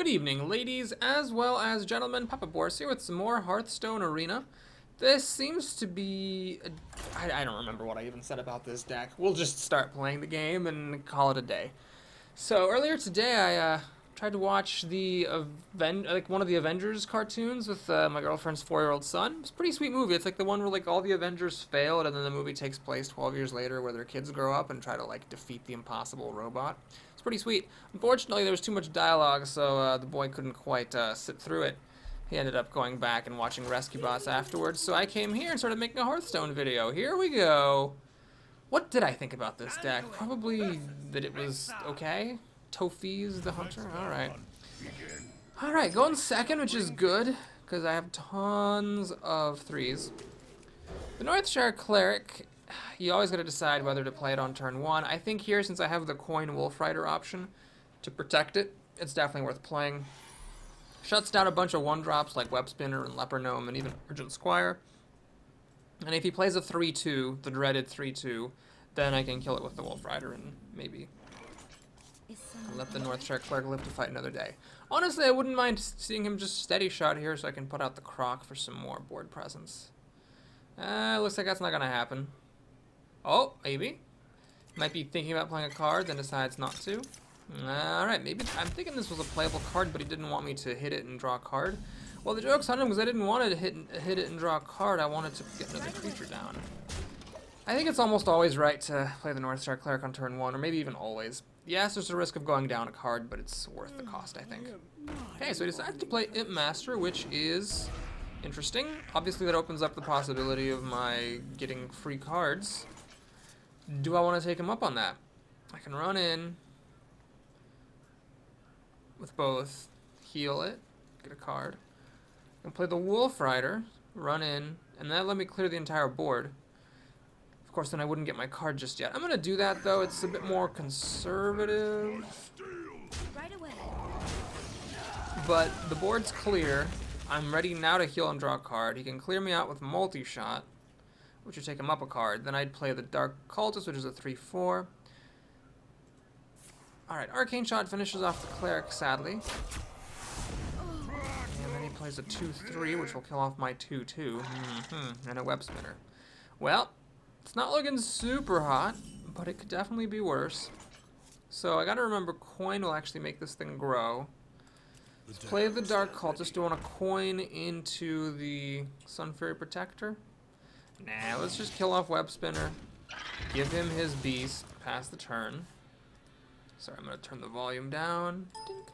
Good evening, ladies as well as gentlemen. Papa Boris here with some more Hearthstone Arena. This seems to be... I don't remember what I even said about this deck. We'll just start playing the game and call it a day. So earlier today I tried to watch the one of the Avengers cartoons with my girlfriend's 4-year-old son. It's a pretty sweet movie. It's like the one where like all the Avengers failed and then the movie takes place 12 years later where their kids grow up and try to like defeat the impossible robot. It's pretty sweet. Unfortunately, there was too much dialogue, so the boy couldn't quite sit through it. He ended up going back and watching Rescue Bots afterwards, so I came here and started making a Hearthstone video. Here we go. What did I think about this deck? Probably that it was okay. Tofi's the Hunter. Alright. Alright, going second, which is good, because I have tons of threes. The Northshire Cleric, you always got to decide whether to play it on turn one. I think here, since I have the Coin Wolf Rider option to protect it, it's definitely worth playing. Shuts down a bunch of 1-drops like Web Spinner and Leper Gnome and even Urgent Squire. And if he plays a 3-2, the dreaded 3-2, then I can kill it with the Wolf Rider and maybe let the Northshire Cleric live to fight another day. Honestly, I wouldn't mind seeing him just steady shot here so I can put out the Croc for some more board presence. Looks like that's not going to happen. Oh, maybe. Might be thinking about playing a card, then decides not to. Alright, maybe I'm thinking this was a playable card, but he didn't want me to hit it and draw a card. Well, the joke's on him because I didn't want to hit it and draw a card. I wanted to get another creature down. I think it's almost always right to play the Northshire Cleric on turn one, or maybe even always. Yes, there's a risk of going down a card, but it's worth the cost, I think. Okay, so he decides to play Imp Master, which is interesting. Obviously, that opens up the possibility of my getting free cards. Do I want to take him up on that? I can run in with both, heal it, get a card. I can play the Wolf Rider, run in, and that let me clear the entire board. Of course, then I wouldn't get my card just yet. I'm going to do that, though. It's a bit more conservative. Right away. But the board's clear. I'm ready now to heal and draw a card. He can clear me out with multi-shot, which would take him up a card. Then I'd play the Dark Cultist, which is a 3-4. Alright, Arcane Shot finishes off the Cleric, sadly. And then he plays a 2-3, which will kill off my 2-2. And a Web Spinner. Well, it's not looking super hot, but it could definitely be worse. So I gotta remember coin will actually make this thing grow. Let's play the Dark Cultist. Do I want to coin into the Sun Fury Protector? Nah, let's just kill off Web Spinner. Give him his beast. Pass the turn. Sorry, I'm going to turn the volume down. Dink.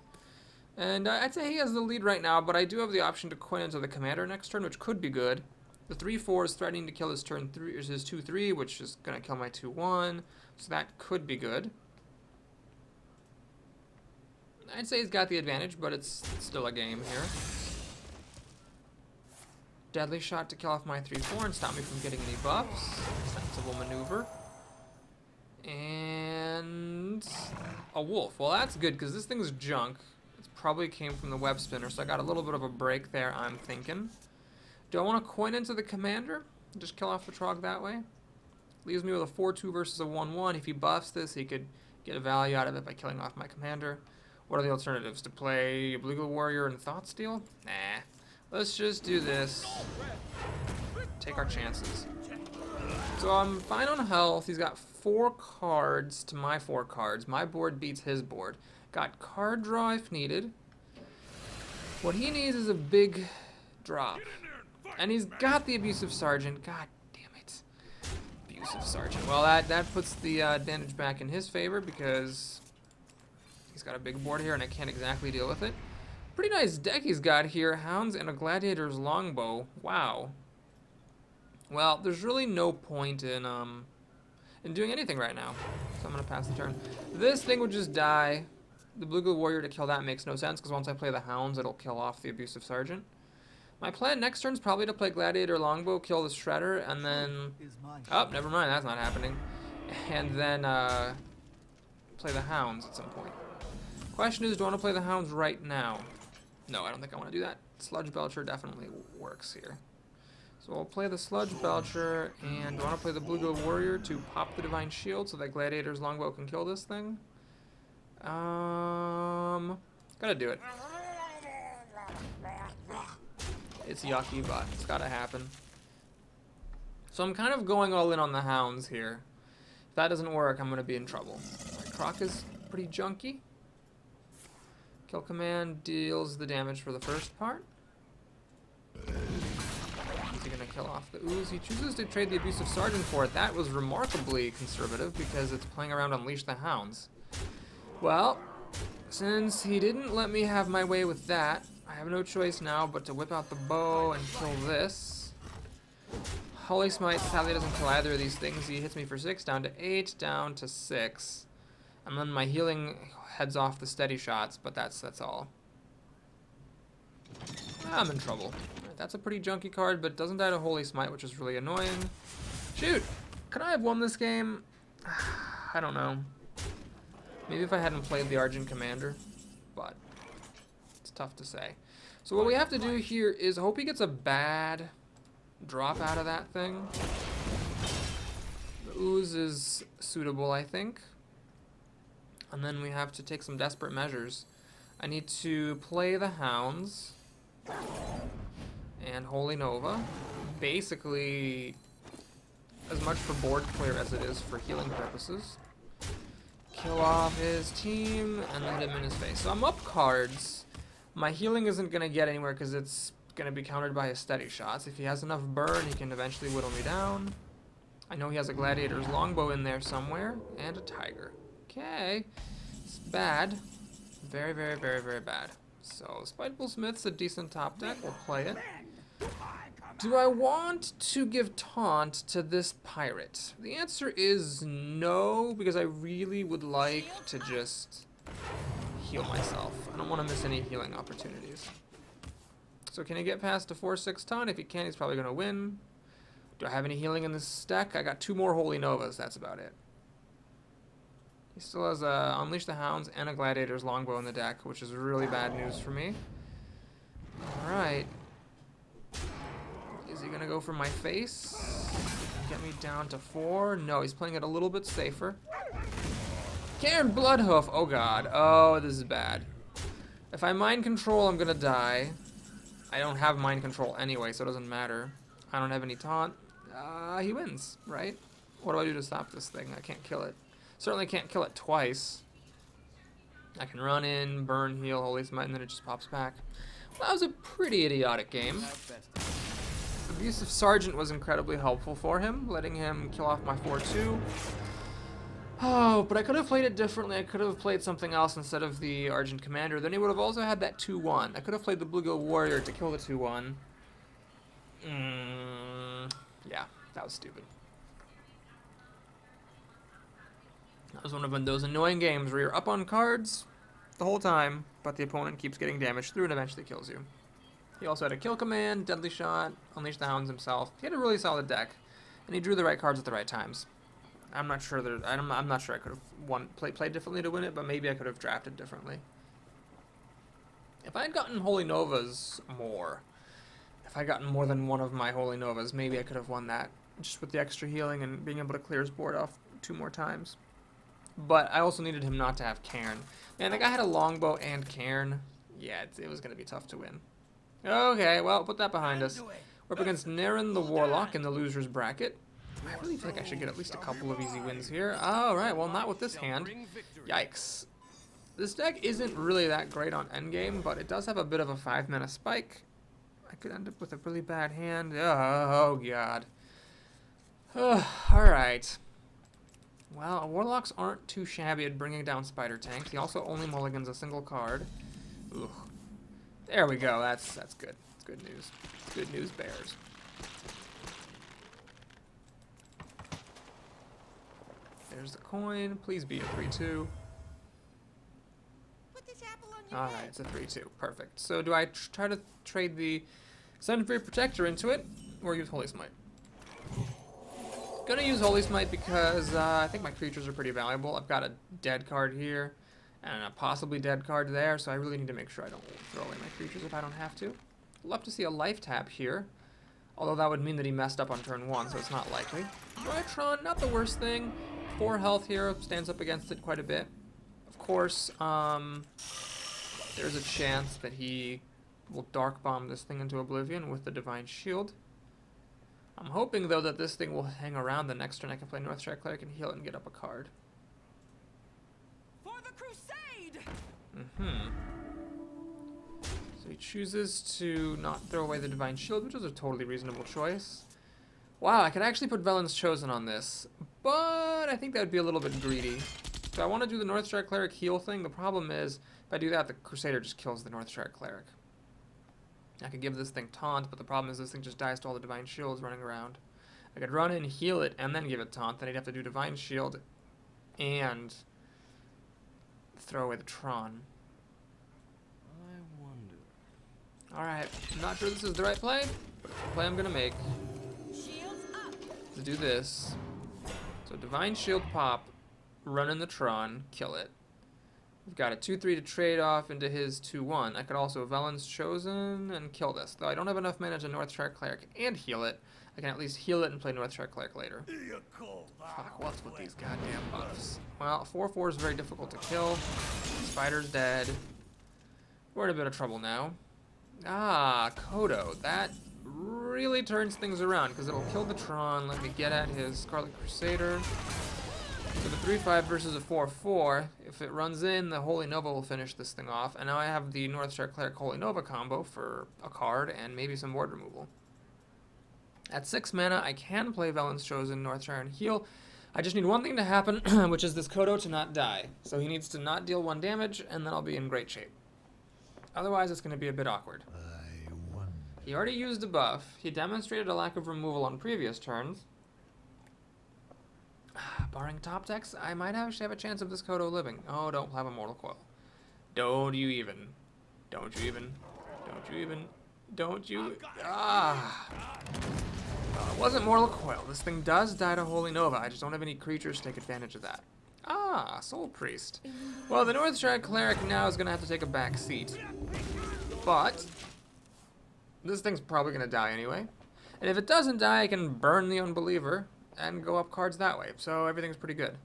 And I'd say he has the lead right now, but I do have the option to coin into the commander next turn, which could be good. The 3-4 is threatening to kill his turn 3, or his 2-3, which is going to kill my 2-1. So that could be good. I'd say he's got the advantage, but it's still a game here. Deadly Shot to kill off my 3-4 and stop me from getting any buffs. Sensible maneuver. And a wolf. Well, that's good because this thing's junk. It probably came from the Web Spinner, so I got a little bit of a break there, I'm thinking. Do I want to coin into the commander? Just kill off the Trog that way? Leaves me with a 4-2 versus a 1-1. If he buffs this, he could get a value out of it by killing off my commander. What are the alternatives? To play Bluegill Warrior and Thoughtsteal? Nah. Let's just do this. Take our chances. So I'm fine on health. He's got 4 cards to my 4 cards. My board beats his board. Got card draw if needed. What he needs is a big drop. And he's got the Abusive Sergeant. God damn it. Abusive Sergeant. Well, that puts the advantage back in his favor because he's got a big board here and I can't exactly deal with it. Pretty nice deck he's got here. Hounds and a Gladiator's Longbow. Wow. Well, there's really no point in doing anything right now. So I'm going to pass the turn. This thing would just die. The Bluegill Warrior to kill that makes no sense because once I play the Hounds, it'll kill off the Abusive Sergeant. My plan next turn is probably to play Gladiator Longbow, kill the Shredder, and then... Oh, never mind. That's not happening. And then play the Hounds at some point. Question is, do I want to play the Hounds right now? No, I don't think I want to do that. Sludge Belcher definitely works here. So I'll play the Sludge Belcher, and do I want to play the Bluegill Warrior to pop the Divine Shield so that Gladiator's Longbow can kill this thing? Gotta do it. It's yucky, but it's gotta happen. So I'm kind of going all in on the hounds here. If that doesn't work, I'm gonna be in trouble. Right, Croc is pretty junky. Kill command deals the damage for the first part. Is he gonna kill off the ooze? He chooses to trade the abusive sergeant for it. That was remarkably conservative because it's playing around Unleash the Hounds. Well, since he didn't let me have my way with that, I have no choice now but to whip out the bow and kill this. Holy Smite sadly doesn't kill either of these things. He hits me for 6, down to 8, down to 6. And then my healing heads off the steady shots, but that's all. I'm in trouble. Right, that's a pretty junky card, but doesn't die to Holy Smite, which is really annoying. Shoot! Could I have won this game? I don't know. Maybe if I hadn't played the Argent Commander, but it's tough to say. So what we have to do here is hope he gets a bad drop out of that thing. The ooze is suitable, I think. And then we have to take some desperate measures. I need to play the hounds and Holy Nova. Basically, as much for board clear as it is for healing purposes. Kill off his team and then hit him in his face. So I'm up cards. My healing isn't going to get anywhere because it's going to be countered by his steady shots. If he has enough burn, he can eventually whittle me down. I know he has a gladiator's longbow in there somewhere and a tiger. Okay, it's bad. Very, very, very, very bad. So Spiteful Smith's a decent top deck. We'll play it. Do I want to give taunt to this pirate? The answer is no, because I really would like to just heal myself. I don't want to miss any healing opportunities. So can he get past a 4-6 taunt? If he can, he's probably going to win. Do I have any healing in this deck? I got 2 more Holy Novas. That's about it. He still has a Unleash the Hounds and a Gladiator's Longbow in the deck, which is really bad news for me. Alright. Is he going to go for my face? Get me down to 4? No, he's playing it a little bit safer. Cairn Bloodhoof! Oh god. Oh, this is bad. If I mind control, I'm going to die. I don't have mind control anyway, so it doesn't matter. I don't have any taunt. He wins, right? What do I do to stop this thing? I can't kill it. Certainly can't kill it twice. I can run in, burn, heal, Holy Smite, and then it just pops back. Well, that was a pretty idiotic game. Abusive Sergeant was incredibly helpful for him, letting him kill off my 4-2. Oh, but I could have played it differently. I could have played something else instead of the Argent Commander. Then he would have also had that 2-1. I could have played the Bluegill Warrior to kill the 2-1. Yeah, that was stupid. That was one of those annoying games where you're up on cards the whole time, but the opponent keeps getting damage through and eventually kills you. He also had a kill command, deadly shot, Unleash the Hounds himself. He had a really solid deck, and he drew the right cards at the right times. I'm not sure I could have played differently to win it, but maybe I could have drafted differently. If I had gotten Holy Novas more, if I had gotten more than one of my Holy Novas, maybe I could have won that just with the extra healing and being able to clear his board off 2 more times. But I also needed him not to have Cairn. Man, the guy had a longbow and Cairn. Yeah, it was going to be tough to win. Okay, well, put that behind us. We're up against Naren the Warlock in the loser's bracket. I really feel like I should get at least a couple of easy wins here. Alright, well, not with this hand. Yikes. This deck isn't really that great on endgame, but it does have a bit of a 5-mana spike. I could end up with a really bad hand. Oh, God. Alright. Well, Warlocks aren't too shabby at bringing down Spider Tanks. He also only mulligans a single card. Ugh. There we go. That's good. It's good news. Good news, Bears. There's the coin. Please be a 3-2. Alright, it's a 3-2. Perfect. So do I try to trade the Sun Free Protector into it, or use Holy Smite? Gonna use Holy Smite because I think my creatures are pretty valuable. I've got a dead card here, and a possibly dead card there, so I really need to make sure I don't throw away my creatures if I don't have to. Love to see a life tap here, although that would mean that he messed up on turn 1, so it's not likely. Drytron, not the worst thing. 4 health here, stands up against it quite a bit. Of course, there's a chance that he We'll Dark Bomb this thing into oblivion with the Divine Shield. I'm hoping, though, that this thing will hang around the next turn. I can play Northstrike Cleric and heal it and get up a card. For the crusade! So he chooses to not throw away the Divine Shield, which is a totally reasonable choice. Wow, I could actually put Velen's Chosen on this, but I think that would be a little bit greedy. So I want to do the Northstrike Cleric heal thing. The problem is, if I do that, the Crusader just kills the Northstrike Cleric. I could give this thing Taunt, but the problem is this thing just dies to all the Divine Shields running around. I could run in, heal it, and then give it Taunt. Then he'd have to do Divine Shield and throw away the Tron. I wonder. Alright, I'm not sure this is the right play, but it's the play I'm going to make. Shields up. To do this. So Divine Shield pop, run in the Tron, kill it. We've got a 2-3 to trade off into his 2-1. I could also Velen's Chosen and kill this. Though I don't have enough mana to Northstrike Cleric and heal it, I can at least heal it and play Northstrike Cleric later. Fuck, what's with these goddamn buffs? Well, 4-4 is very difficult to kill. Spider's dead. We're in a bit of trouble now. Ah, Kodo. That really turns things around because it'll kill the Tron, let me get at his Scarlet Crusader. So the 3-5 versus a 4-4, if it runs in, the Holy Nova will finish this thing off. And now I have the Northstrike Cleric Holy Nova combo for a card and maybe some board removal. At 6 mana, I can play Velen's Chosen, Northstrike, and heal. I just need one thing to happen, which is this Kodo to not die. So he needs to not deal 1 damage, and then I'll be in great shape. Otherwise, it's going to be a bit awkward. He already used a buff. He demonstrated a lack of removal on previous turns. Barring top decks, I might actually have a chance of this Kodo living. Oh, don't have a Mortal Coil. Don't you even. Don't you even. Don't you even. Don't you. Ah! It wasn't Mortal Coil. This thing does die to Holy Nova. I just don't have any creatures to take advantage of that. Ah, Soul Priest. Well, the Northstrike Cleric now is going to have to take a back seat. But this thing's probably going to die anyway. And if it doesn't die, I can burn the Unbeliever and go up cards that way. So everything's pretty good.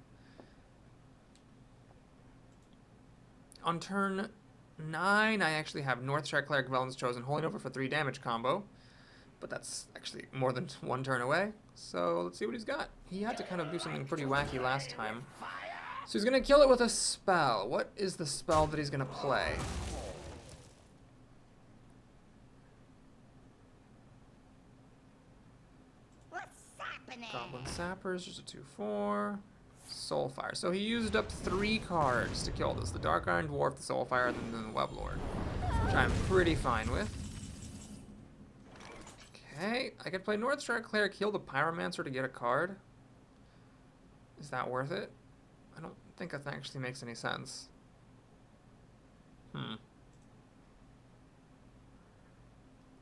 On turn 9, I actually have Northstrike Cleric, Velen's Chosen, Holy Nova for 3 damage combo. But that's actually more than 1 turn away. So let's see what he's got. He had to kind of do something pretty wacky last time. So he's going to kill it with a spell. What is the spell that he's going to play? Goblin Sappers, just a 2-4. Soulfire. So he used up 3 cards to kill this. The Dark Iron Dwarf, the Soulfire, and then the Web Lord. Which I'm pretty fine with. Okay, I could play Northstrike Cleric, heal the Pyromancer to get a card. Is that worth it? I don't think that actually makes any sense.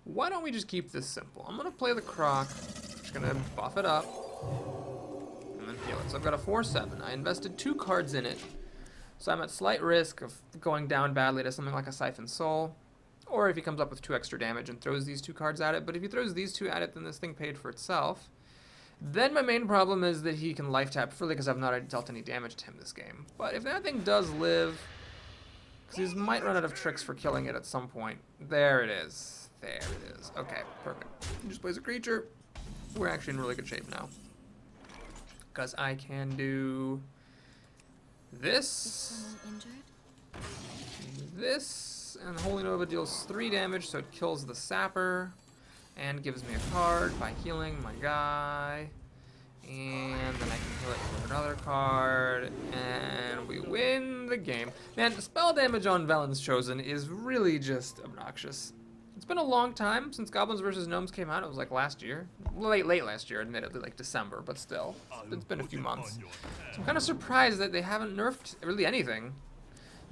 Why don't we just keep this simple? I'm going to play the Croc. Just going to buff it up. And then heal it. So I've got a 4-7. I invested 2 cards in it. So I'm at slight risk of going down badly to something like a Siphon Soul. Or if he comes up with 2 extra damage and throws these 2 cards at it. But if he throws these 2 at it, then this thing paid for itself. Then my main problem is that he can life tap freely because I've not dealt any damage to him this game. But if that thing does live, because he might run out of tricks for killing it at some point. There it is. There it is. Okay, perfect. He just plays a creature. We're actually in really good shape now. Because I can do this. This. And Holy Nova deals 3 damage, so it kills the Sapper. And gives me a card by healing my guy. And then I can heal it for another card. And we win the game. Man, spell damage on Velen's Chosen is really just obnoxious. It's been a long time since Goblins vs. Gnomes came out. It was like last year. Late last year, admittedly, like December, but still. It's been a few months. So I'm kind of surprised that they haven't nerfed really anything.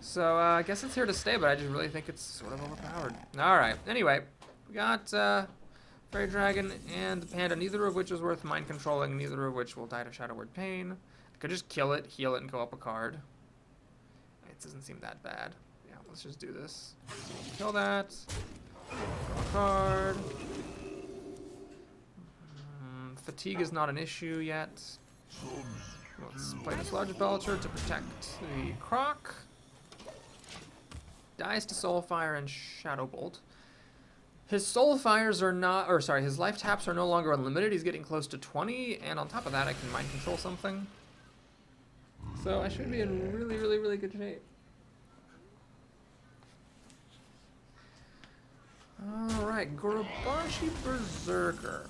So I guess it's here to stay, but I just really think it's sort of overpowered. Alright, anyway. We got Fairy Dragon and the Panda, neither of which is worth mind controlling, neither of which will die to Shadow Word Pain. I could just kill it, heal it, and go up a card. It doesn't seem that bad. Yeah, let's just do this. Kill that. Draw a card. Fatigue is not an issue yet. Let's play this Large Belcher to protect the Croc. Dies to Soulfire and Shadow Bolt. His soul fires are not, or sorry, his life taps are no longer unlimited. He's getting close to 20, and on top of that, I can mind control something. So I should be in really, really, really good shape. Alright, Gorobashi Berserker.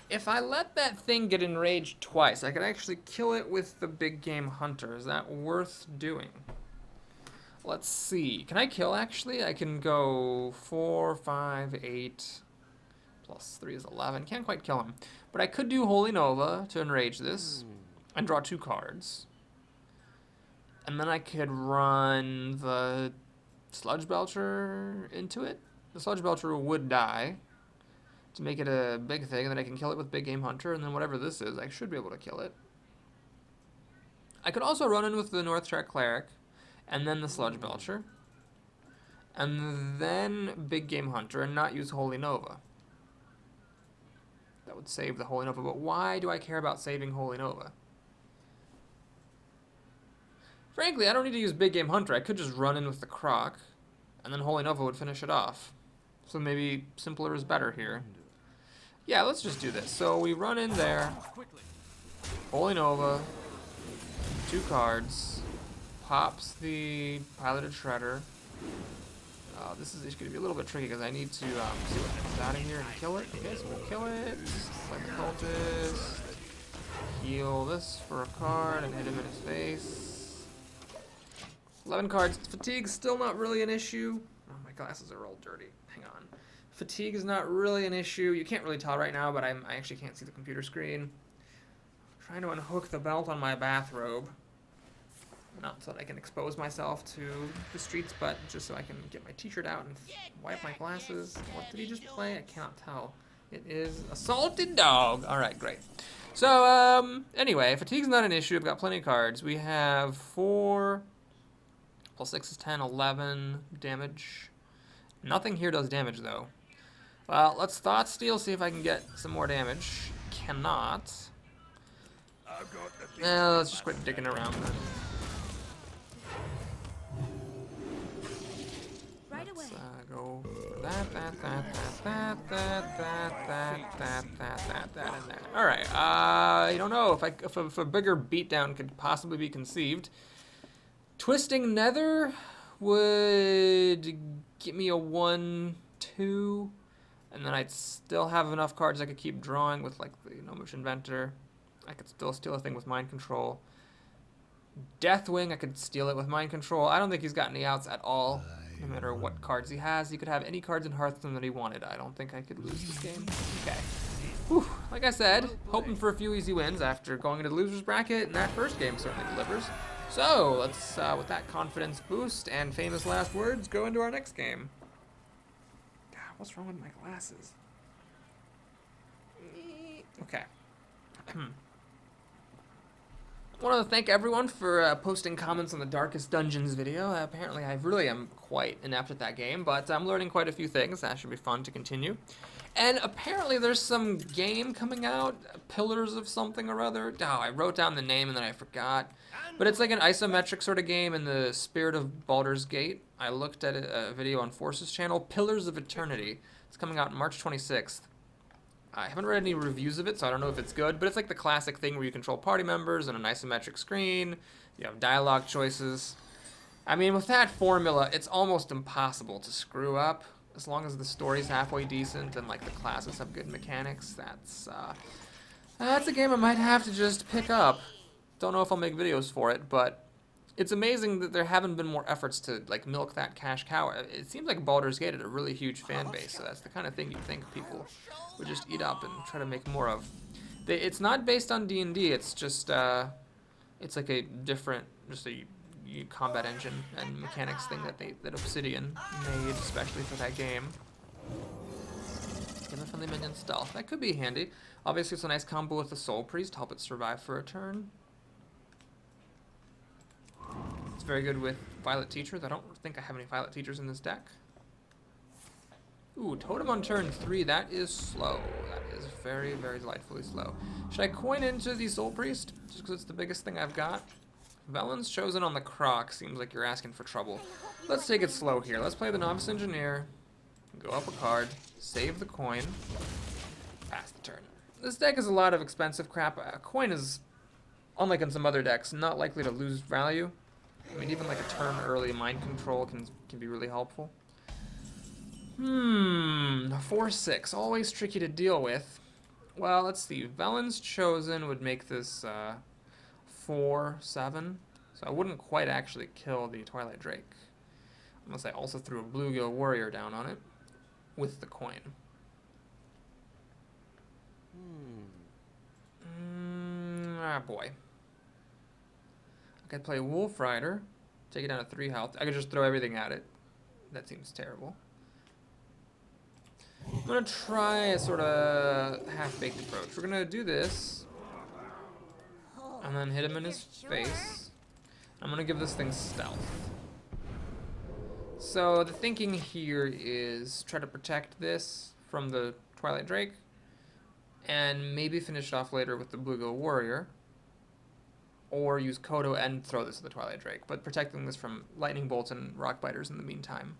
If I let that thing get enraged twice, I could actually kill it with the big game hunter. Is that worth doing? Let's see. Can I kill, actually? I can go 4, 5, 8. Plus 3 is 11. Can't quite kill him. But I could do Holy Nova to enrage this. And draw 2 cards. And then I could run the Sludge Belcher into it. The Sludge Belcher would die to make it a big thing, and then I can kill it with Big Game Hunter, and then whatever this is, I should be able to kill it. I could also run in with the North Track Cleric, and then the Sludge Belcher, and then Big Game Hunter, and not use Holy Nova. That would save the Holy Nova, but why do I care about saving Holy Nova? Frankly, I don't need to use Big Game Hunter. I could just run in with the Croc, and then Holy Nova would finish it off. So maybe simpler is better here. Yeah, let's just do this. So we run in there, Holy Nova, 2 cards, pops the Piloted Shredder. This is going to be a little bit tricky because I need to see what comes out of here and kill it. Okay, so we'll kill it, play the Cultist, heal this for a card and hit him in his face. 11 cards. Fatigue's still not really an issue. Oh, my glasses are all dirty. Hang on. Fatigue is not really an issue. You can't really tell right now, but I actually can't see the computer screen. I'm trying to unhook the belt on my bathrobe. Not so that I can expose myself to the streets, but just so I can get my t-shirt out and wipe my glasses. What did he just play? I cannot tell. It is Assaulted Dog. Alright, great. So, anyway, fatigue's not an issue. I've got plenty of cards. We have 4 plus 6 is 10, 11 damage. Nothing here does damage, though. Well, let's Thought Steal, see if I can get some more damage. Cannot. Let's just quit digging around then. Right away. Let's go for that, and that. Alright, you don't know if a bigger beatdown could possibly be conceived. Twisting Nether would get me a 1-2, and then I'd still have enough cards I could keep drawing with, like, the Gnomish Inventor. I could still steal a thing with Mind Control. Deathwing, I could steal it with Mind Control. I don't think he's got any outs at all, no matter what cards he has. He could have any cards in Hearthstone that he wanted. I don't think I could lose this game. Okay. Whew. Like I said, hoping for a few easy wins after going into the loser's bracket, and that first game certainly delivers. So, let's, with that confidence boost and famous last words, go into our next game. God, what's wrong with my glasses? Okay. I want to thank everyone for posting comments on the Darkest Dungeons video. Apparently, I really am quite inept at that game, but I'm learning quite a few things. That should be fun to continue. And apparently, there's some game coming out, Pillars of something or other. Oh, I wrote down the name and then I forgot. But it's like an isometric sort of game in the spirit of Baldur's Gate. I looked at a video on Force's channel, Pillars of Eternity. It's coming out March 26th. I haven't read any reviews of it, so I don't know if it's good, but it's like the classic thing where you control party members on an isometric screen, you have dialogue choices. I mean, with that formula, it's almost impossible to screw up, as long as the story's halfway decent and like the classes have good mechanics. That's a game I might have to just pick up. Don't know if I'll make videos for it, but it's amazing that there haven't been more efforts to like milk that cash cow. It seems like Baldur's Gate had a really huge fan base, so that's the kind of thing you'd think people would just eat up and try to make more of. It's not based on D&D. It's just it's like a different, just a combat engine and mechanics thing that Obsidian made especially for that game. Give a friendly minion stealth. That could be handy. Obviously, it's a nice combo with the Soul Priest to help it survive for a turn. It's very good with Violet Teachers. I don't think I have any Violet Teachers in this deck. Ooh, Totem on turn 3. That is slow. That is very, very delightfully slow. Should I coin into the Soul Priest? Just because it's the biggest thing I've got? Velen's Chosen on the Croc. Seems like you're asking for trouble. Let's take it slow here. Let's play the Novice Engineer. go up a card, save the coin, pass the turn. This deck is a lot of expensive crap. A coin is, unlike in some other decks, not likely to lose value. I mean, even like a turn early mind control can be really helpful. 4/6, always tricky to deal with. Well, let's see. Velen's Chosen would make this 4/7, so I wouldn't quite actually kill the Twilight Drake, unless I also threw a Bluegill Warrior down on it with the coin. Ah, boy. I could play Wolf Rider, take it down to 3 health. I could just throw everything at it. That seems terrible. I'm gonna try a sort of half-baked approach. We're gonna do this, and then hit him in his face. I'm gonna give this thing stealth. So the thinking here is try to protect this from the Twilight Drake, and maybe finish it off later with the Bluegill Warrior, or use Kodo and throw this at the Twilight Drake, but protecting this from Lightning Bolts and Rock Biters in the meantime.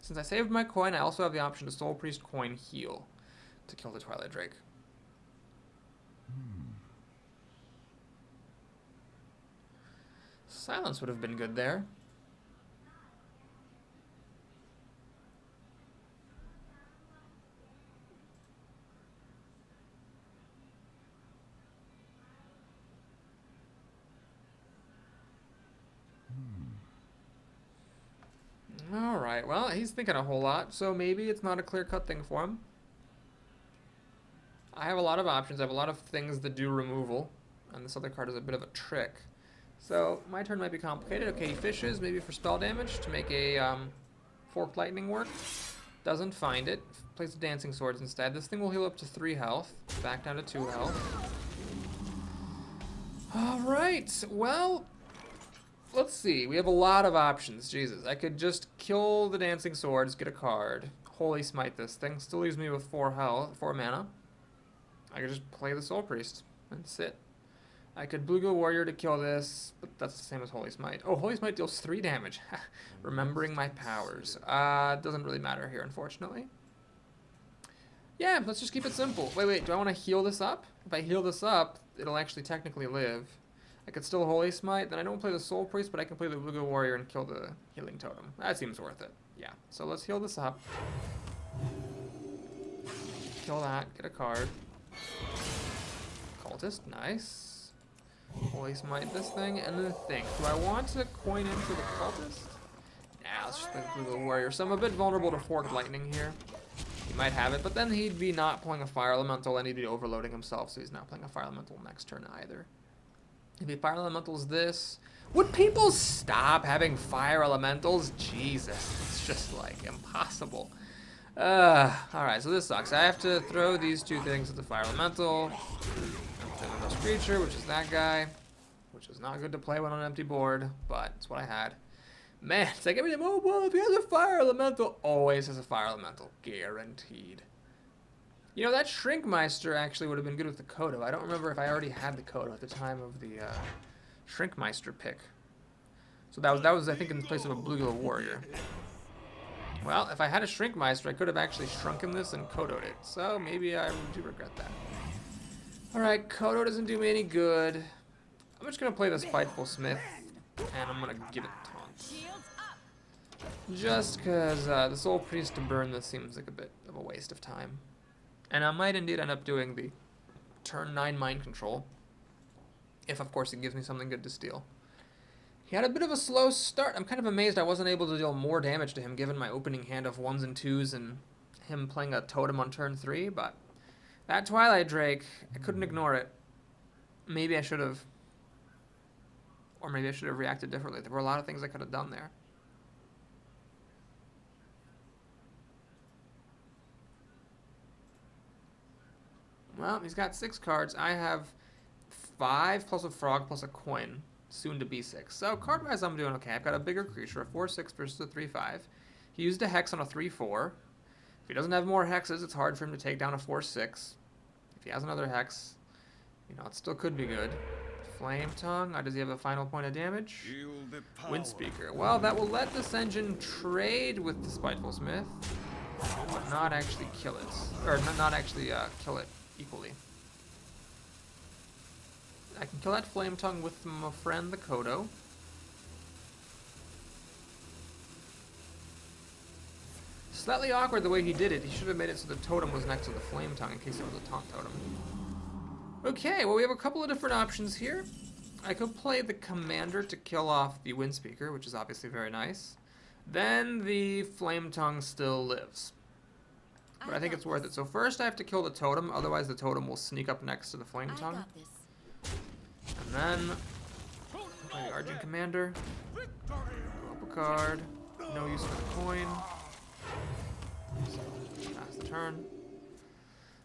Since I saved my coin, I also have the option to Soul Priest coin heal to kill the Twilight Drake. Silence would have been good there. Alright, well, he's thinking a whole lot, so maybe it's not a clear-cut thing for him. I have a lot of options. I have a lot of things that do removal, and this other card is a bit of a trick. So my turn might be complicated. Okay, he fishes, maybe for spell damage, to make a Forked Lightning work. Doesn't find it. Plays the Dancing Swords instead. This thing will heal up to 3 health, back down to 2 health. Alright, well, let's see. We have a lot of options. Jesus, I could just kill the Dancing Swords, get a card, Holy Smite this thing. Still leaves me with 4 mana. I could just play the Soul Priest and sit. I could Bluegill Warrior to kill this, but that's the same as Holy Smite. Oh, Holy Smite deals 3 damage. Remembering my powers. Doesn't really matter here, unfortunately. Yeah, let's just keep it simple. Wait, do I want to heal this up? If I heal this up, it'll actually technically live. I could still Holy Smite, then I don't play the Soul Priest, but I can play the Bluegill Warrior and kill the Healing Totem. That seems worth it. Yeah, so let's heal this up. Kill that, get a card. Cultist, nice. Holy Smite this thing, and then think. Do I want to coin in for the Cultist? Nah, let's just play the Bluegill Warrior. So I'm a bit vulnerable to Forked Lightning here. He might have it, but then he'd be not playing a Fire Elemental, and he'd be overloading himself, so he's not playing a Fire Elemental next turn either. If he Fire Elementals this... Would people stop having Fire Elementals? Jesus, it's just, like, impossible. Alright, so this sucks. I have to throw these 2 things at the Fire Elemental. Then the most creature, which is that guy. Which is not good to play when on an empty board, but it's what I had. Man, it's like everything, oh, well, if he has a Fire Elemental, always has a Fire Elemental. Guaranteed. You know, that Shrinkmeister actually would have been good with the Kodo. I don't remember if I already had the Kodo at the time of the Shrinkmeister pick. So that was I think, in place of a Bluegill Warrior. Well, if I had a Shrinkmeister, I could have actually shrunken this and Kodo'd it. So maybe I do regret that. Alright, Kodo doesn't do me any good. I'm just going to play the Spiteful Smith, and I'm going to give it taunts. Just because the Soul Priest to burn this seems like a bit of a waste of time. And I might indeed end up doing the turn 9 mind control. If, of course, it gives me something good to steal. He had a bit of a slow start. I'm kind of amazed I wasn't able to deal more damage to him given my opening hand of 1s and 2s and him playing a totem on turn 3. But that Twilight Drake, I couldn't ignore it. Maybe I should have. Or maybe I should have reacted differently. There were a lot of things I could have done there. Well, he's got 6 cards. I have 5 plus a frog plus a coin, soon to be 6. So card-wise, I'm doing okay. I've got a bigger creature, a 4/6 versus a 3/5. He used a hex on a 3/4. If he doesn't have more hexes, it's hard for him to take down a 4/6. If he has another hex, you know, it still could be good. Flame Tongue. Does he have a final point of damage? Windspeaker. Well, that will let this engine trade with the Spiteful Smith. but not actually kill it. Or not actually kill it equally. I can kill that Flame Tongue with my friend the Kodo. Slightly awkward the way he did it. He should have made it so the totem was next to the Flame Tongue in case it was a taunt totem. Okay, well we have a couple of different options here. I could play the Commander to kill off the Windspeaker, which is obviously very nice. Then the Flame Tongue still lives. But I think it's worth it. So first I have to kill the totem, otherwise the totem will sneak up next to the Flame Tongue. And then play the Argent Commander. Draw up a card. No use for the coin. So pass the turn.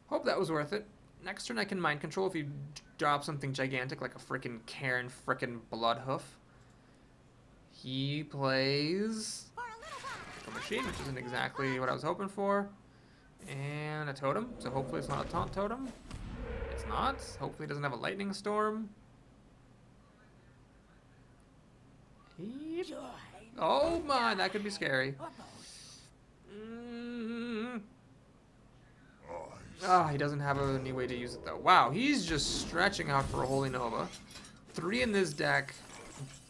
Hope that was worth it. Next turn I can mind control if you drop something gigantic like a frickin' Karen frickin' Bloodhoof. He plays a machine, which isn't exactly what I was hoping for. And a totem, so hopefully it's not a taunt totem. It's not. Hopefully it doesn't have a lightning storm. Oh my, that could be scary. Ah, he doesn't have any way to use it though. Wow, he's just stretching out for a Holy Nova. 3 in this deck,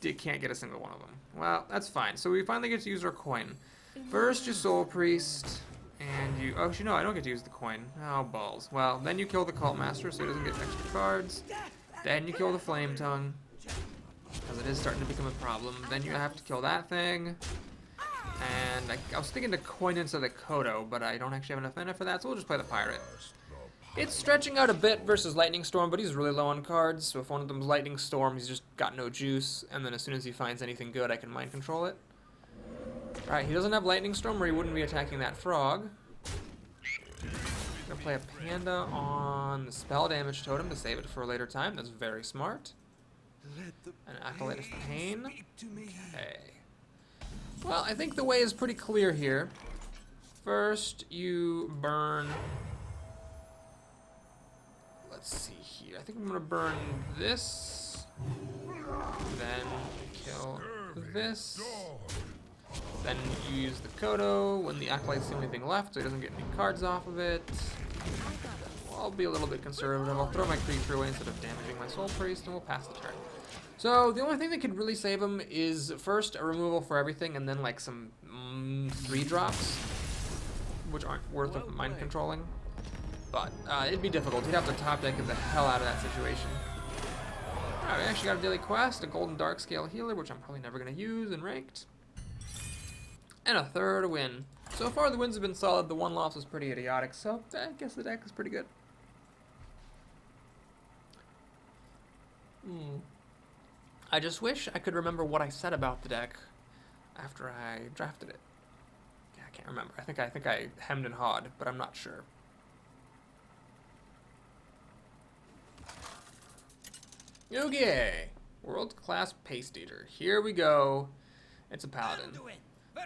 can't get a single one of them. Well, that's fine. So we finally get to use our coin. First you Soul Priest, and you... Oh, actually no, I don't get to use the coin. Oh, balls. Well, then you kill the Cult Master so he doesn't get extra cards. Then you kill the Flame Tongue, because it is starting to become a problem. Then you have to kill that thing. And I was thinking to coin into the Kodo, but I don't actually have enough mana for that, so we'll just play the Pirate. It's stretching out a bit versus Lightning Storm, but he's really low on cards, so if one of them's Lightning Storm, he's just got no juice, and then as soon as he finds anything good, I can mind control it. Alright, he doesn't have Lightning Storm, or he wouldn't be attacking that frog. Gonna play a Panda on the Spell Damage Totem to save it for a later time. That's very smart. An Acolyte of Pain. Okay. Well, I think the way is pretty clear here. First, you burn... Let's see here. I think I'm gonna burn this. Then kill this. Then you use the Kodo when the Acolyte's the only thing left, so he doesn't get any cards off of it. I'll be a little bit conservative. I'll throw my creature away instead of damaging my Soul Priest, and we'll pass the turn. So the only thing that could really save him is first a removal for everything, and then like some 3-drops, which aren't worth of mind controlling. But it'd be difficult. He'd have to top deck the hell out of that situation. Alright, we actually got a daily quest, a Golden Darkscale Healer, which I'm probably never going to use in ranked. And a third win. So far the wins have been solid, the one loss was pretty idiotic, so I guess the deck is pretty good. I just wish I could remember what I said about the deck after I drafted it. Yeah, I can't remember. I think I hemmed and hawed, but I'm not sure. Okay, world-class Paste Eater. Here we go. It's a paladin.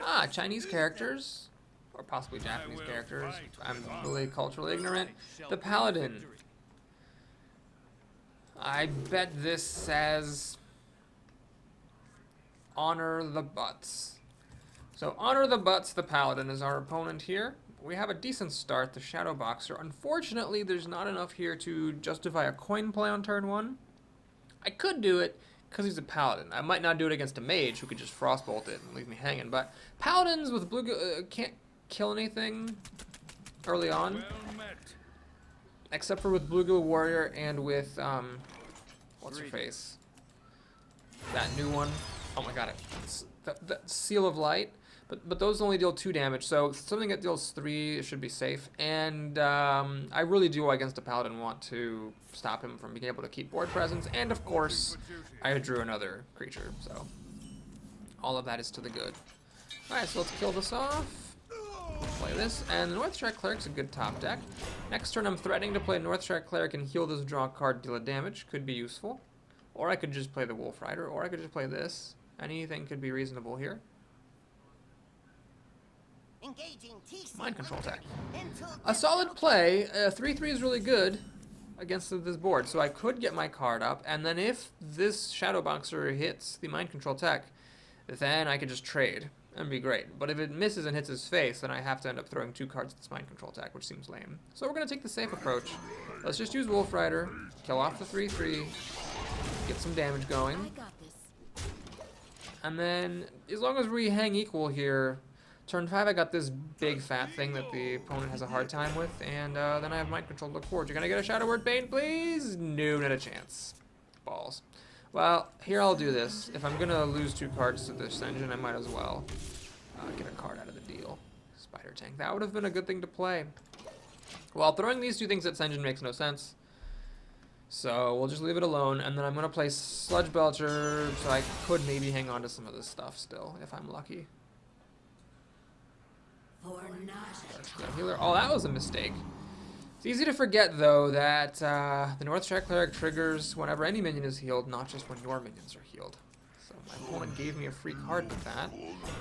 Ah, Chinese characters, or possibly Japanese characters. I'm really culturally ignorant. The paladin. I bet this says Honor the Butts. So Honor the Butts, the paladin, is our opponent here. We have a decent start, the Shadow Boxer. Unfortunately, there's not enough here to justify a coin play on turn 1. I could do it because he's a paladin. I might not do it against a mage who could just frostbolt it and leave me hanging, but paladins with blue can't kill anything early on, except for with Bluegill Warrior and with what's her face? That new one. Oh my god! The Seal of Light. But those only deal 2 damage, so something that deals 3 should be safe. And I really do, against a paladin, want to stop him from being able to keep board presence. And of course, I drew another creature, so all of that is to the good. Alright, so let's kill this off. Play this, and the Northshire Cleric's a good top deck. Next turn I'm threatening to play Northshire Cleric and heal this, draw a card, deal a damage. Could be useful. Or I could just play the Wolf Rider, or I could just play this. Anything could be reasonable here. Mind control attack. A solid play. 3/3 is really good against this board, so I could get my card up, and then if this Shadow Boxer hits the mind control attack, then I could just trade. that'd be great. But if it misses and hits his face, then I have to end up throwing 2 cards at this mind control attack, which seems lame. So we're going to take the safe approach. Let's just use Wolf Rider, kill off the 3/3, get some damage going. I got this. And then, as long as we hang equal here, turn 5 I got this big fat thing that the opponent has a hard time with, and then I have mind control to look forward. You're going to get a Shadow Word Bane, please? No, not a chance. Balls. Well, here I'll do this. If I'm going to lose 2 cards to this engine, I might as well get a card out of the deal. Spider Tank. That would have been a good thing to play. Well, throwing these 2 things at Senjin makes no sense. So we'll just leave it alone, and then I'm going to play Sludge Belcher, so I could maybe hang on to some of this stuff still, if I'm lucky. Healer. Oh, that was a mistake. It's easy to forget, though, that the Northshire Cleric triggers whenever any minion is healed, not just when your minions are healed. So my opponent gave me a free card with that.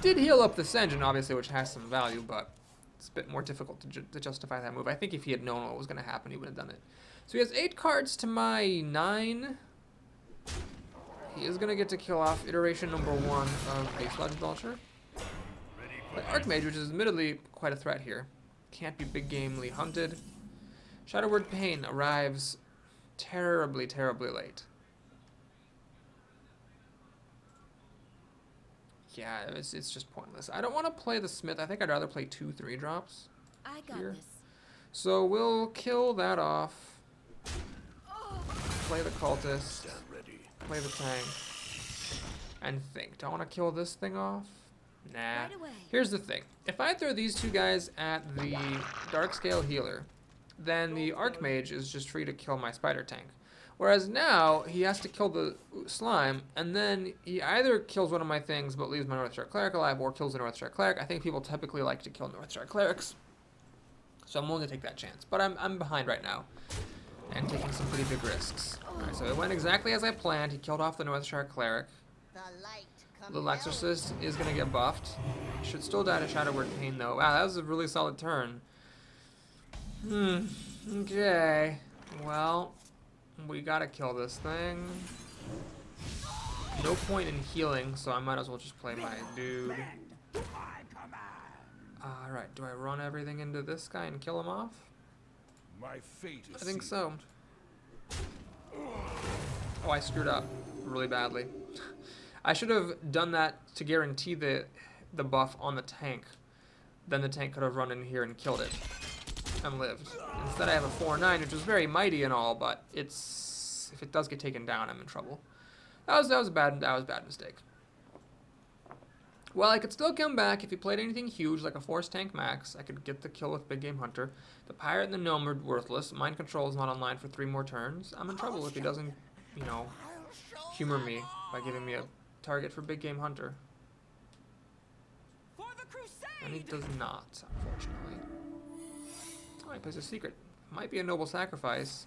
Did heal up the Senjin, obviously, which has some value, but it's a bit more difficult to justify that move. I think if he had known what was going to happen, he would have done it. So he has 8 cards to my 9. He is going to get to kill off iteration number 1 of a Sludge Belcher. The Archmage, which is admittedly quite a threat here. Can't be big gamely hunted. Shadow Word Pain arrives terribly, terribly late. Yeah, it's just pointless. I don't want to play the Smith. I think I'd rather play 2 3-drops I got here. this. So we'll kill that off. Play the Cultist. Play the Tank. And think. Do I want to kill this thing off? Nah. Right away. Here's the thing. If I throw these 2 guys at the Darkscale Healer, then the Archmage is just free to kill my Spider Tank. Whereas now, he has to kill the Slime, and then he either kills one of my things but leaves my Northshire Cleric alive, or kills the Northshire Cleric. I think people typically like to kill Northshire Clerics, so I'm willing to take that chance. But I'm behind right now, and taking some pretty big risks. Alright, so it went exactly as I planned. He killed off the Northshire Cleric. Little Exorcist is going to get buffed. Should still die to Shadow Word Pain, though. Wow, that was a really solid turn. Okay. Well, we gotta kill this thing. No point in healing, so I might as well just play my dude. Alright, do I run everything into this guy and kill him off? My fate is I think so. Oh, I screwed up really badly. I should have done that to guarantee the buff on the tank. Then the tank could have run in here and killed it and lived. Instead, I have a 4/9, which is very mighty and all, but it's if it does get taken down, I'm in trouble. That was a bad mistake. Well, I could still come back if he played anything huge, like a Force Tank Max. I could get the kill with Big Game Hunter. The Pirate and the Gnome are worthless. Mind Control is not online for 3 more turns. I'm in trouble if he doesn't, you know, humor me by giving me a target for Big Game Hunter. For the crusade! And he does not, unfortunately. Oh, he plays a secret. Might be a Noble Sacrifice.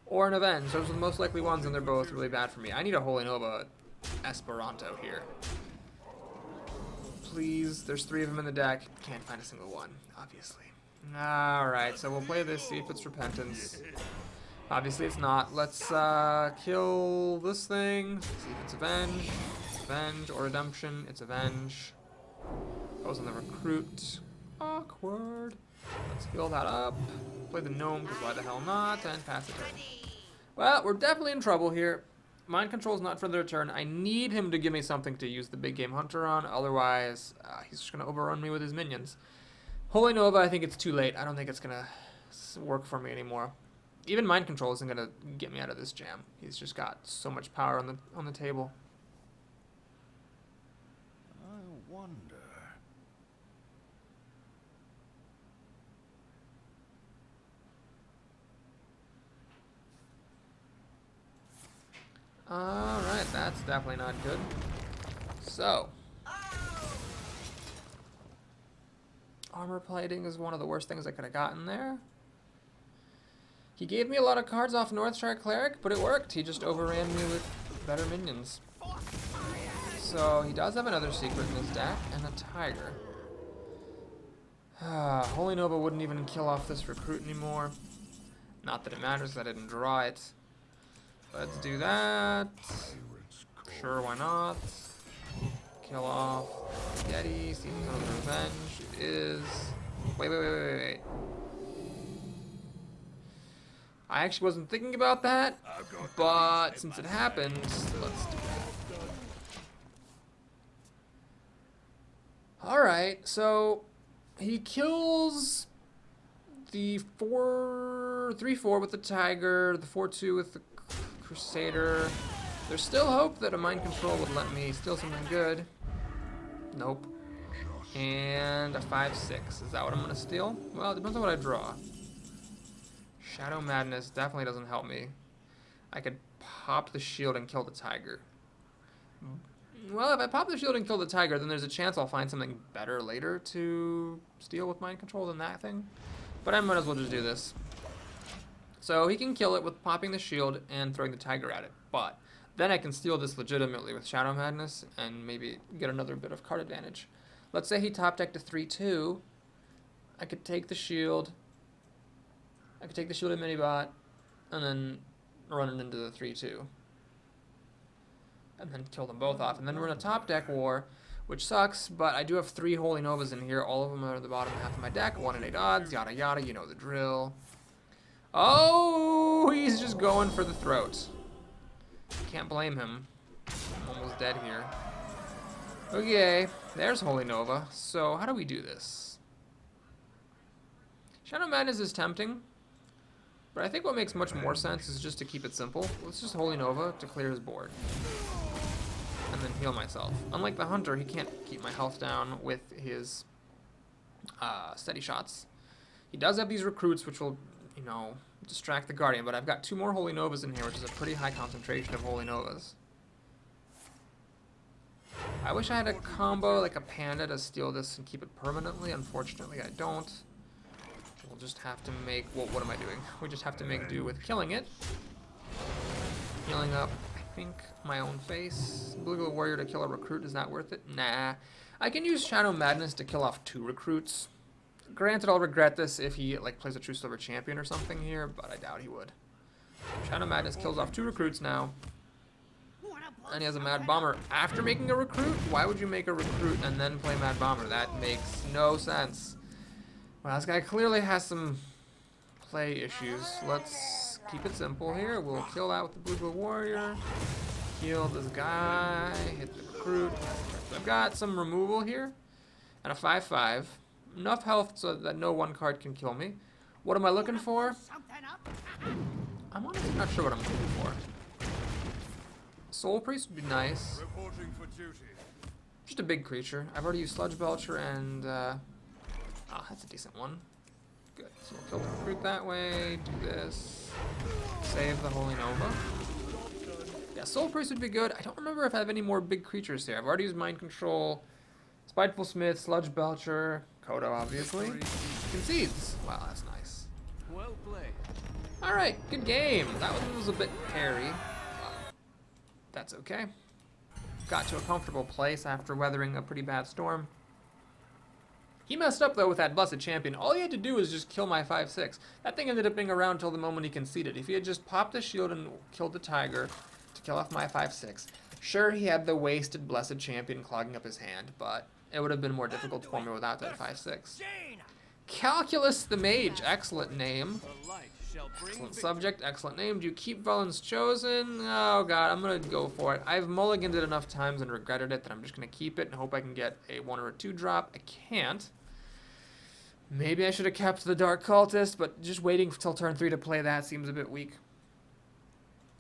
Or an Avenge. Those are the most likely ones, and they're both really bad for me. I need a Holy Nova Esperanto here. Please, there's 3 of them in the deck. Can't find a single one, obviously. Alright, so we'll play this, see if it's Repentance. Obviously it's not. Let's kill this thing. See if it's Avenge. Avenge or Redemption. It's Avenge. Goes on the Recruit. Awkward. Let's heal that up. Play the Gnome, because why the hell not? And pass the turn. Well, we're definitely in trouble here. Mind Control is not for the turn. I need him to give me something to use the Big Game Hunter on. Otherwise, he's just going to overrun me with his minions. Holy Nova, I think it's too late. I don't think it's going to work for me anymore. Even Mind Control isn't going to get me out of this jam. He's just got so much power on the table. I wonder. Alright, that's definitely not good. So. Armor plating is one of the worst things I could have gotten there. He gave me a lot of cards off Northshire Cleric, but it worked. He just overran me with better minions. So he does have another secret in his deck, and a Tiger. Holy Nova wouldn't even kill off this Recruit anymore. Not that it matters, 'cause I didn't draw it. Let's do that. Sure, why not? kill off Yeti, see if it's on revenge. It is. Wait. I actually wasn't thinking about that, but since it happened, let's do that. Alright, so he kills the 3-4 with the Tiger, the 4-2 with the Crusader. There's still hope that a Mind Control would let me steal something good. Nope. And a 5-6. Is that what I'm going to steal? Well, it depends on what I draw. Shadow Madness definitely doesn't help me. I could pop the shield and kill the Tiger. Well, if I pop the shield and kill the Tiger, then there's a chance I'll find something better later to steal with Mind Control than that thing. But I might as well just do this. So he can kill it with popping the shield and throwing the Tiger at it. But then I can steal this legitimately with Shadow Madness and maybe get another bit of card advantage. Let's say he top decked a 3-2. I could take the shield. I could take the shield at Minibot and then run it into the 3-2. And then kill them both off. And then we're in a top deck war, which sucks, but I do have 3 Holy Novas in here. All of them are at the bottom half of my deck. 1 in 8 odds, yada yada, you know the drill. Oh, he's just going for the throat. Can't blame him. I'm almost dead here. Okay, there's Holy Nova. So how do we do this? Shadow Madness is tempting, but I think what makes much more sense is just to keep it simple. Let's just Holy Nova to clear his board. And then heal myself. Unlike the Hunter, he can't keep my health down with his steady shots. He does have these recruits, which will, you know, distract the Guardian, but I've got 2 more Holy Novas in here, which is a pretty high concentration of Holy Novas. I wish I had a combo, like a Panda, to steal this and keep it permanently. Unfortunately, I don't. We'll just have to make... Well, what am I doing? We just have to make do with killing it. Healing up, I think, my own face. Blue Warrior to kill a recruit, is that worth it? Nah. I can use Shadow Madness to kill off 2 recruits. Granted, I'll regret this if he like plays a True Silver Champion or something here, but I doubt he would. Shadow Madness kills off 2 recruits now. And he has a Mad Bomber after making a recruit? Why would you make a recruit and then play Mad Bomber? That makes no sense. Well, this guy clearly has some play issues. Let's keep it simple here. We'll kill that with the Blue Warrior. Heal this guy. Hit the recruit. So I've got some removal here. And a 5-5. Enough health so that no one card can kill me. What am I looking for? I'm honestly not sure what I'm looking for. Soul Priest would be nice. Reporting for duty. Just a big creature. I've already used Sludge Belcher and... that's a decent one. Good. So we'll kill the recruit that way. Do this. Save the Holy Nova. Yeah, Soul Priest would be good. I don't remember if I have any more big creatures here. I've already used Mind Control, Spiteful Smith, Sludge Belcher, Kodo, obviously. Concedes. Wow, that's nice. Well played. Alright, good game. That one was a bit hairy. That's okay. Got to a comfortable place after weathering a pretty bad storm. He messed up, though, with that Blessed Champion. All he had to do was just kill my 5-6. That thing ended up being around till the moment he conceded. If he had just popped the shield and killed the Tiger to kill off my 5-6, sure, he had the wasted Blessed Champion clogging up his hand, but it would have been more difficult for me without that 5-6. Calculus the Mage. Excellent name. Excellent subject, excellent name. Do you keep Velen's Chosen? Oh god, I'm gonna go for it. I've mulliganed it enough times and regretted it that I'm just gonna keep it and hope I can get a 1 or a 2 drop. I can't. Maybe I should have kept the Dark Cultist, but just waiting till turn 3 to play that seems a bit weak.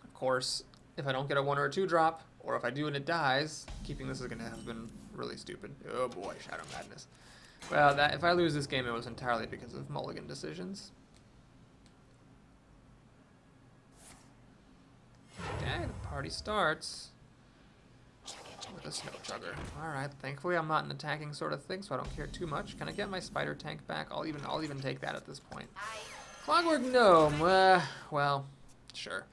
Of course, if I don't get a 1 or a 2 drop, or if I do and it dies, keeping this is gonna have been really stupid. Oh boy, Shadow Madness. Well, if I lose this game, it was entirely because of mulligan decisions. Okay, the party starts with a Snow Chugger. Alright, thankfully I'm not an attacking sort of thing, so I don't care too much. Can I get my Spider Tank back? I'll even take that at this point. Clockwork Gnome, well, sure.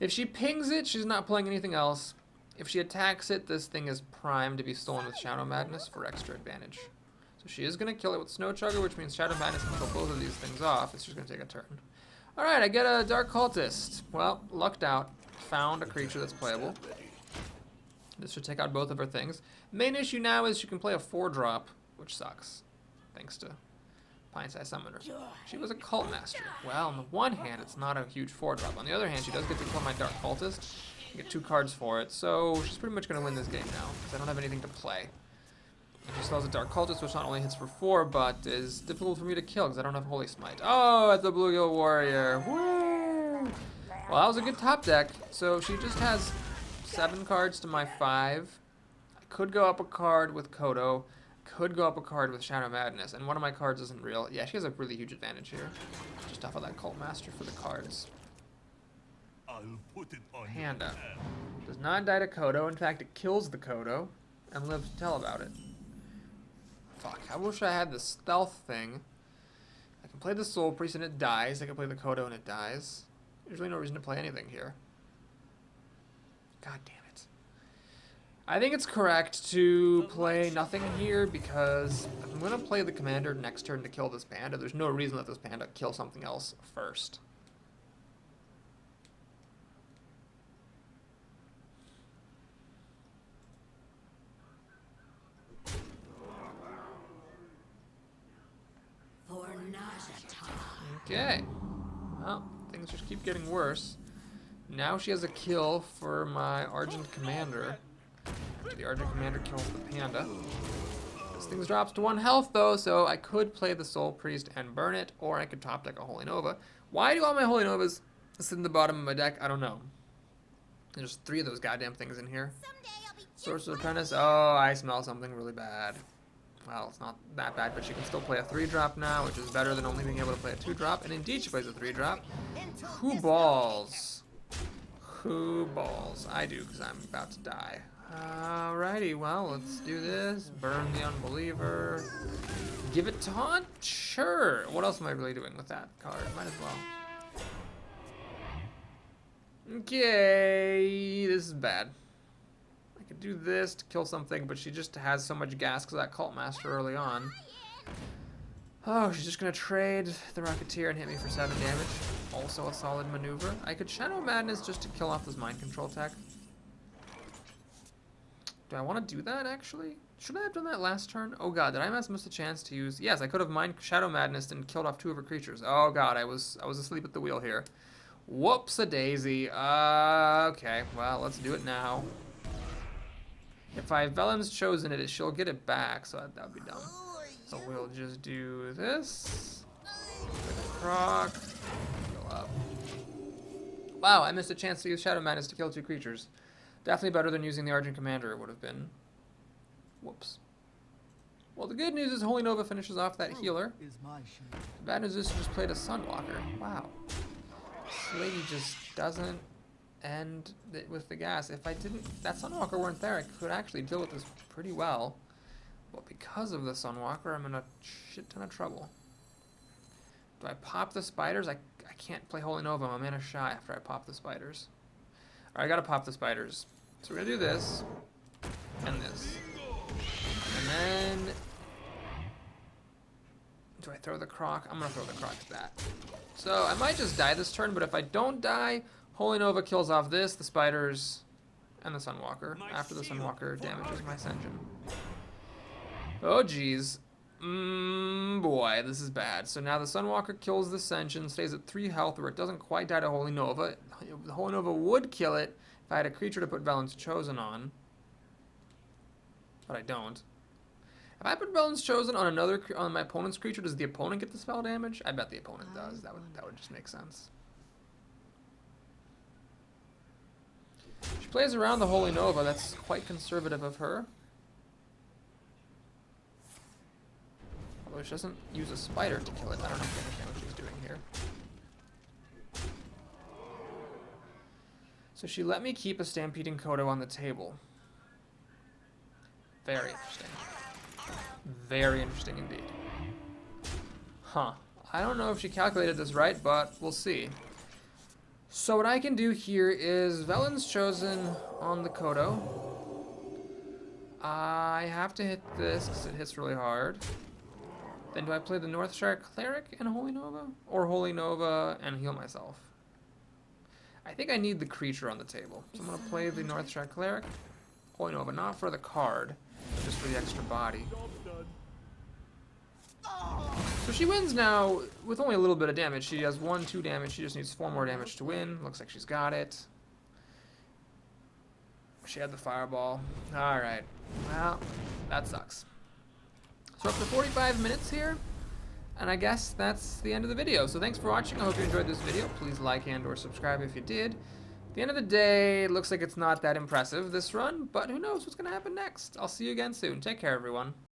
If she pings it, she's not playing anything else. If she attacks it, this thing is primed to be stolen with Shadow Madness for extra advantage. So she is going to kill it with Snow Chugger, which means Shadow Madness can kill both of these things off. It's just going to take a turn. Alright, I get a Dark Cultist. Well, lucked out. Found a creature that's playable. This should take out both of her things. Main issue now is she can play a 4-drop, which sucks, thanks to Pint-Sized Summoner. She was a Cult Master. Well, on the one hand, it's not a huge 4-drop. On the other hand, she does get to kill my Dark Cultist. I get 2 cards for it, so she's pretty much going to win this game now, because I don't have anything to play. And she still has a Dark Cultist, which not only hits for 4, but is difficult for me to kill, because I don't have Holy Smite. Oh, it's a Blue Gill Warrior. Woo! Well, that was a good top deck. So she just has 7 cards to my 5. I could go up a card with Kodo. Could go up a card with Shadow Madness, and one of my cards isn't real. Yeah, she has a really huge advantage here, just off of that Cult Master for the cards. I'll put it on Panda does not die to Kodo. In fact, it kills the Kodo and lives to tell about it. Fuck, I wish I had the stealth thing. I can play the Soul Priest and it dies. I can play the Kodo and it dies. There's really no reason to play anything here. God damn it. I think it's correct to play nothing here because if I'm going to play the commander next turn to kill this panda, there's no reason to let this panda kill something else first. Okay. Well, things just keep getting worse. Now she has a kill for my Argent Commander. The Argent Commander kills the panda. This thing drops to 1 health though, so I could play the Soul Priest and burn it, or I could top deck a Holy Nova. Why do all my Holy Novas sit in the bottom of my deck? I don't know. There's 3 of those goddamn things in here. Sorcerer's Apprentice. Oh, I smell something really bad. Well, it's not that bad, but she can still play a 3-drop now, which is better than only being able to play a 2-drop. And indeed, she plays a 3-drop. Who balls? Who balls? I do, because I'm about to die. Alrighty, well, let's do this. Burn the Unbeliever. Give it Taunt? Sure. What else am I really doing with that card? Might as well. Okay, this is bad. I could do this to kill something, but she just has so much gas because of that Cult Master early on. Oh, she's just going to trade the Rocketeer and hit me for 7 damage. Also a solid maneuver. I could Shadow Madness just to kill off this Mind Control tech. Do I want to do that, actually? Should I have done that last turn? Oh god, did I miss a chance to use... Yes, I could have Shadow Madness and killed off 2 of her creatures. Oh god, I was asleep at the wheel here. Whoops-a-daisy. Okay, well, let's do it now. If I Velen's Chosen it, she'll get it back, so that would be dumb. So we'll just do this. Proc. Go up. Wow, I missed a chance to use Shadow Madness to kill 2 creatures. Definitely better than using the Argent Commander it would have been. Whoops. Well, the good news is Holy Nova finishes off that healer. The bad news is she just played a Sunwalker. Wow. This lady just doesn't end it with the gas. If that Sunwalker weren't there, I could actually deal with this pretty well. But because of the Sunwalker, I'm in a shit ton of trouble. Do I pop the spiders? I can't play Holy Nova. I'm mana shy after I pop the spiders. Alright, I gotta pop the spiders. So we're gonna do this, and this. And then... Do I throw the Croc? I'm gonna throw the Croc at that. So I might just die this turn, but if I don't die, Holy Nova kills off this, the spiders, and the Sunwalker. After the Sunwalker damages my Ascension. Oh geez. Boy, this is bad. So now the Sunwalker kills the Ascension, stays at 3 health, where it doesn't quite die to Holy Nova. The Holy Nova would kill it if I had a creature to put Velen's Chosen on. But I don't. If I put Velen's Chosen on on my opponent's creature, does the opponent get the spell damage? I bet the opponent does. That would just make sense. She plays around the Holy Nova. That's quite conservative of her. Although she doesn't use a spider to kill it. I don't know if you understand what she's doing here. So she let me keep a Stampeding Kodo on the table. Very interesting. Very interesting indeed. Huh. I don't know if she calculated this right, but we'll see. So what I can do here is Velen's Chosen on the Kodo. I have to hit this because it hits really hard. Then do I play the Northshire Cleric and Holy Nova? Or Holy Nova and heal myself? I think I need the creature on the table. So I'm going to play the Northshire Cleric. Oh, no, but not for the card. Just for the extra body. So she wins now with only a little bit of damage. She has 1, 2 damage. She just needs 4 more damage to win. Looks like she's got it. She had the fireball. Alright. Well, that sucks. So up to 45 minutes here. And I guess that's the end of the video. So thanks for watching. I hope you enjoyed this video. Please like and or subscribe if you did. At the end of the day, it looks like it's not that impressive, this run. But who knows what's going to happen next. I'll see you again soon. Take care, everyone.